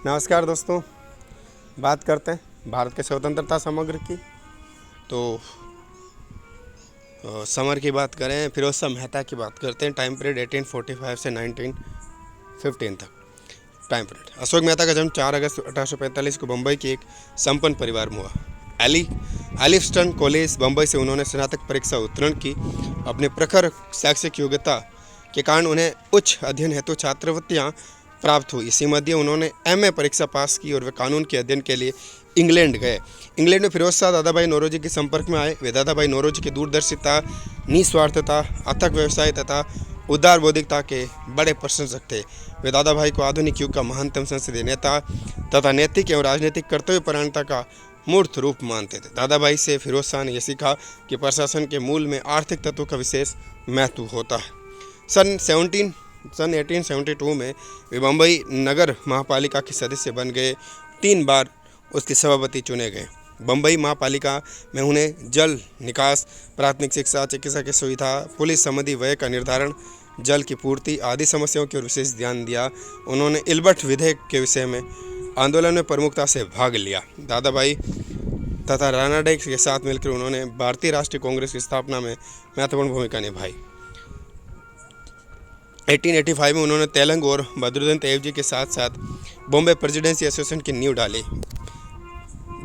नमस्कार दोस्तों, बात करते हैं भारत के स्वतंत्रता समग्र की। तो समर की बात करें, फिरोज शाह मेहता की बात करते हैं। टाइम पीरियड 1845 से 1915 तक टाइम पीरियड। अशोक मेहता का जन्म 4 अगस्त 1845 को बम्बई के एक संपन्न परिवार में हुआ। एलिफस्टन कॉलेज बम्बई से उन्होंने स्नातक परीक्षा उत्तीर्ण की। अपने प्रखर शैक्षिक योग्यता के कारण उन्हें उच्च अध्ययन हेतु छात्रवृत्तियाँ प्राप्त हुई। इसी मध्य उन्होंने एमए परीक्षा पास की और वे कानून के अध्ययन के लिए इंग्लैंड गए। इंग्लैंड में फिरोज शाह दादाभाई नौरोजी के संपर्क में आए। वे दादाभाई नौरोजी की दूरदर्शिता, निस्वार्थता, अथक व्यवसाय तथा उदार बौद्धिकता के बड़े प्रशंसक थे। वे दादाभाई को आधुनिक युग का महानतम संसदीय नेता तथा नैतिक एवं राजनीतिक कर्तव्यपरायणता का मूर्त रूप मानते थे। दादाभाई से फिरोज शाह ने यह सीखा कि प्रशासन के मूल में आर्थिक तत्व का विशेष महत्व होता है। सन 1872 में वे बम्बई नगर महापालिका के सदस्य बन गए। 3 बार उसके सभापति चुने गए। बम्बई महापालिका में उन्हें जल निकास, प्राथमिक शिक्षा, चिकित्सा की सुविधा, पुलिस संबंधी व्यय का निर्धारण, जल की पूर्ति आदि समस्याओं की ओर विशेष ध्यान दिया। उन्होंने इल्बर्ट विधेयक के विषय में आंदोलन में प्रमुखता से भाग लिया। दादाभाई तथा रानाडे के साथ मिलकर उन्होंने भारतीय राष्ट्रीय कांग्रेस की स्थापना में महत्वपूर्ण भूमिका निभाई। 1885 में उन्होंने तेलंग और बद्रुद्दीन तैयब के साथ साथ बॉम्बे प्रेसिडेंसी एसोसिएशन की नींव डाली।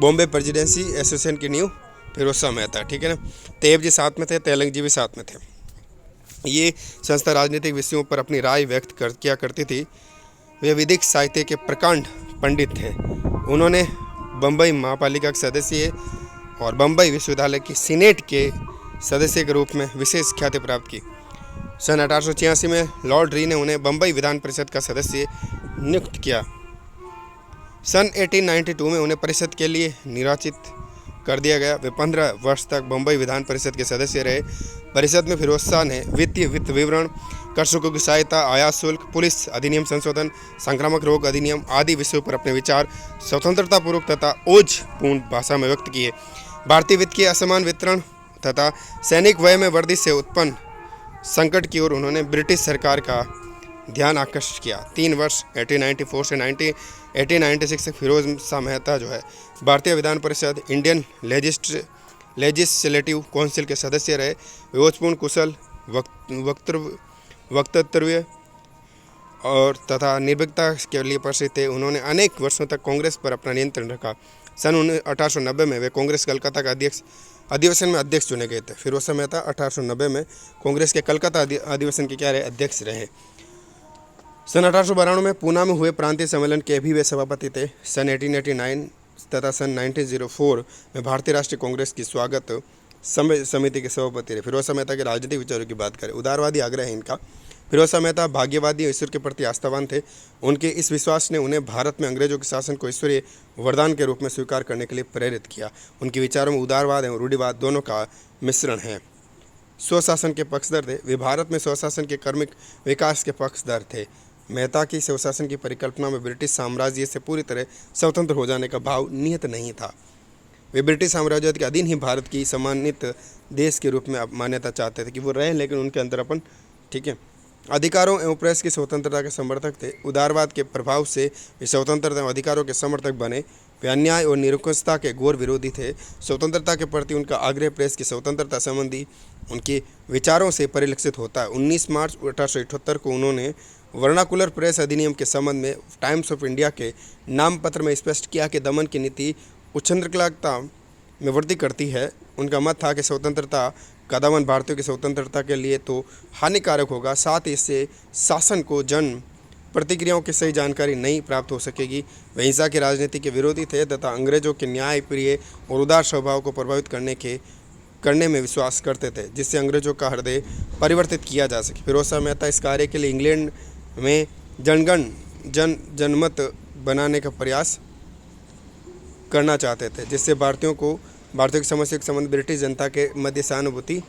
बॉम्बे प्रेसिडेंसी एसोसिएशन की नींव फिरोज शाह मेहता, ठीक है ना। तैयब जी साथ में थे, तेलंग जी भी साथ में थे। ये संस्था राजनीतिक विषयों पर अपनी राय व्यक्त किया करती थी। वे विधिक साहित्य के प्रकांड पंडित थे। उन्होंने बम्बई महापालिका के सदस्य और बम्बई विश्वविद्यालय की सीनेट के सदस्य के रूप में विशेष ख्याति प्राप्त की। सन 1886 में लॉर्ड री ने उन्हें बम्बई विधान परिषद का सदस्य नियुक्त किया। सन 1892 में उन्हें परिषद के लिए निर्वाचित कर दिया गया। वे 15 वर्ष तक बम्बई विधान परिषद के सदस्य रहे। परिषद में फिरोज शाह ने वित्त विवरण, कृषकों की सहायता, आयात शुल्क, पुलिस अधिनियम संशोधन, संक्रामक रोग अधिनियम आदि विषयों पर अपने विचार स्वतंत्रतापूर्वक तथा ओजपूर्ण भाषा में व्यक्त किए। भारतीय वित्त के असमान वितरण तथा सैनिक व्यय में वृद्धि से उत्पन्न संकट की ओर उन्होंने ब्रिटिश सरकार का ध्यान आकर्षित किया। 3 वर्ष 1894 से 1896 तक फिरोज शाह मेहता जो है भारतीय Vidhan Parishad, Indian legislative council के सदस्य रहे। विवेकपूर्ण, कुशल, वक्तव्य और तथा निर्भीकता के लिए प्रसिद्ध थे। उन्होंने अनेक वर्षों तक कांग्रेस पर अपना नियंत्रण रखा। सन 1890 में वे कांग्रेस कलकत्ता का अधिवेशन में अध्यक्ष चुने गए थे। फिरोज शाह मेहता 1890 में कांग्रेस के कलकत्ता अधिवेशन के क्या रहे, अध्यक्ष रहे। सन 1892 में पूना में हुए प्रांतीय सम्मेलन के भी वे सभापति थे। सन 1889 तथा सन 1904 में भारतीय राष्ट्रीय कांग्रेस की स्वागत समिति के सभापति रहे। फिरोज शाह मेहता के राजनीतिक विचारों की बात करें, उदारवादी आग्रह है इनका। फिरोज शाह मेहता भाग्यवादी और ईश्वर के प्रति आस्थावान थे। उनके इस विश्वास ने उन्हें भारत में अंग्रेजों के शासन को ईश्वरीय वरदान के रूप में स्वीकार करने के लिए प्रेरित किया। उनके विचारों में उदारवाद एवं रूढ़िवाद दोनों का मिश्रण है। स्वशासन के पक्षधर थे। वे भारत में स्वशासन के क्रमिक विकास के पक्षधर थे। मेहता की स्वशासन की परिकल्पना में ब्रिटिश साम्राज्य से पूरी तरह स्वतंत्र हो जाने का भाव निहित नहीं था। वे ब्रिटिश साम्राज्य के अधीन ही भारत की सम्मानित देश के रूप में मान्यता चाहते थे कि वो रहें, लेकिन उनके अंदर अपन, ठीक है, अधिकारों एवं प्रेस की स्वतंत्रता के समर्थक थे। उदारवाद के प्रभाव से वे स्वतंत्रता एवं अधिकारों के समर्थक बने। वे अन्याय और निरंकुशता के घोर विरोधी थे। स्वतंत्रता के प्रति उनका आग्रह प्रेस की स्वतंत्रता संबंधी उनके विचारों से परिलक्षित होता है। 19 मार्च 1878 को उन्होंने वर्नाकुलर प्रेस अधिनियम के संबंध में टाइम्स ऑफ इंडिया के नामपत्र में स्पष्ट किया कि दमन की नीति उच्छृंखलता में वृद्धि करती है। उनका मत था कि स्वतंत्रता का दमन भारतीयों की स्वतंत्रता के लिए तो हानिकारक होगा, साथ ही इससे शासन को जन प्रतिक्रियाओं की सही जानकारी नहीं प्राप्त हो सकेगी। वे हिंसा की राजनीति के विरोधी थे तथा अंग्रेजों के न्याय प्रिय और उदार स्वभाव को प्रभावित करने में विश्वास करते थे, जिससे अंग्रेजों का हृदय परिवर्तित किया जा सके। फिरोज शाह मेहता इस कार्य के लिए इंग्लैंड में जनमत बनाने का प्रयास करना चाहते थे, जिससे भारतीयों की समस्या के संबंध ब्रिटिश जनता के मध्य सहानुभूति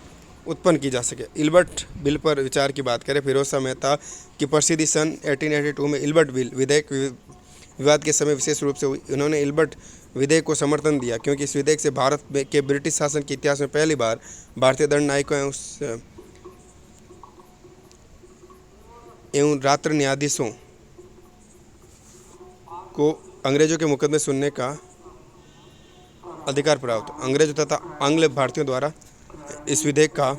उत्पन्न की जा सके। इल्बर्ट बिल पर विचार की बात करें, फिरोज शाह मेहता की प्रसिद्धि सन 1882 में इल्बर्ट बिल विधेयक विवाद के समय विशेष रूप से हुई। उन्होंने इल्बर्ट विधेयक को समर्थन दिया क्योंकि इस विधेयक से भारत के ब्रिटिश शासन के इतिहास में पहली बार भारतीय दंड नायकों एवं रात्र न्यायाधीशों को अंग्रेजों के मुकदमे सुनने का अधिकार प्राप्त। अंग्रेजों तथा आंग्ल भारतीयों द्वारा इस विधेयक का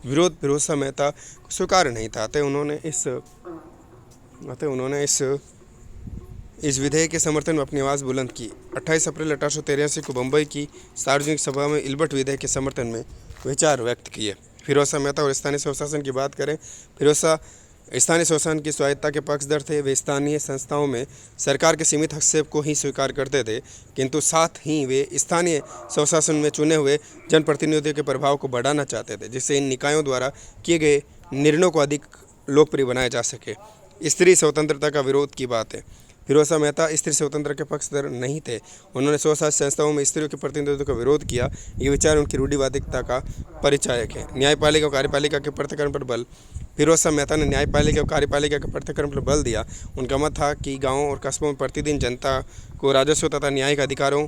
विरोध फिरोज मेहता को स्वीकार नहीं था। अतः उन्होंने इस विधेयक के समर्थन में अपनी आवाज़ बुलंद की। 28 अप्रैल 1883 को बम्बई की सार्वजनिक सभा में इल्बर्ट विधेयक के समर्थन में विचार व्यक्त किए। फिरोज शाह मेहता और स्थानीय स्वशासन की बात करें, फिरोज शाह स्थानीय स्वशासन की स्वायत्ता के पक्षधर थे। वे स्थानीय संस्थाओं में सरकार के सीमित हस्तक्षेप को ही स्वीकार करते थे, किंतु साथ ही वे स्थानीय स्वशासन में चुने हुए जनप्रतिनिधियों के प्रभाव को बढ़ाना चाहते थे, जिससे इन निकायों द्वारा किए गए निर्णयों को अधिक लोकप्रिय बनाया जा सके। स्त्री स्वतंत्रता का विरोध की बात है। फिरोज शाह मेहता स्त्री स्वतंत्रता के पक्षधर नहीं थे। उन्होंने स्वशासी संस्थाओं में स्त्रियों के प्रतिनिधित्व का विरोध किया। ये विचार उनकी रूढ़िवादिता का परिचायक है। न्यायपालिका और कार्यपालिका के पृथक्करण पर बल। फिरोज शाह मेहता ने न्यायपालिका और कार्यपालिका के पृथक्करण पर बल दिया। उनका मत था कि गाँवों और कस्बों में प्रतिदिन जनता को राजस्व तथा न्यायिक अधिकारों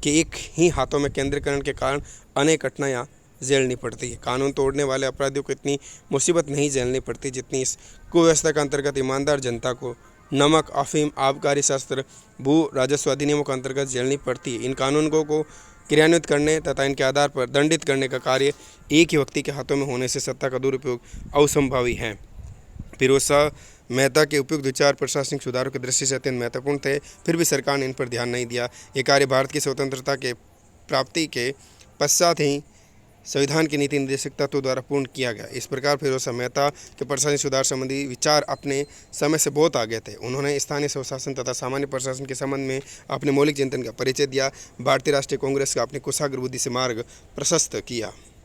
के एक ही हाथों में केंद्रीकरण के कारण अनेक कठिनाइयाँ झेलनी पड़ती है। कानून तोड़ने वाले अपराधियों को इतनी मुसीबत नहीं झेलनी पड़ती जितनी इस कुव्यवस्था के अंतर्गत ईमानदार जनता को नमक, अफीम, आबकारी शस्त्र, भू राजस्व अधिनियमों के अंतर्गत झेलनी पड़ती है। इन कानूनों को क्रियान्वित करने तथा इनके आधार पर दंडित करने का कार्य एक ही व्यक्ति के हाथों में होने से सत्ता का दुरुपयोग असंभावी है। फिरोज शाह मेहता के उपयुक्त विचार प्रशासनिक सुधारों की दृष्टि से अत्यंत महत्वपूर्ण थे, फिर भी सरकार ने इन पर ध्यान नहीं दिया। ये कार्य भारत की स्वतंत्रता के प्राप्ति के पश्चात ही संविधान की नीति निर्देशक तत्व द्वारा पूर्ण किया गया। इस प्रकार फिरोज शाह मेहता के प्रशासनिक सुधार संबंधी विचार अपने समय से बहुत आगे थे। उन्होंने स्थानीय स्वशासन तथा सामान्य प्रशासन के संबंध में अपने मौलिक चिंतन का परिचय दिया। भारतीय राष्ट्रीय कांग्रेस का अपनी कुशाग्र बुद्धि से मार्ग प्रशस्त किया।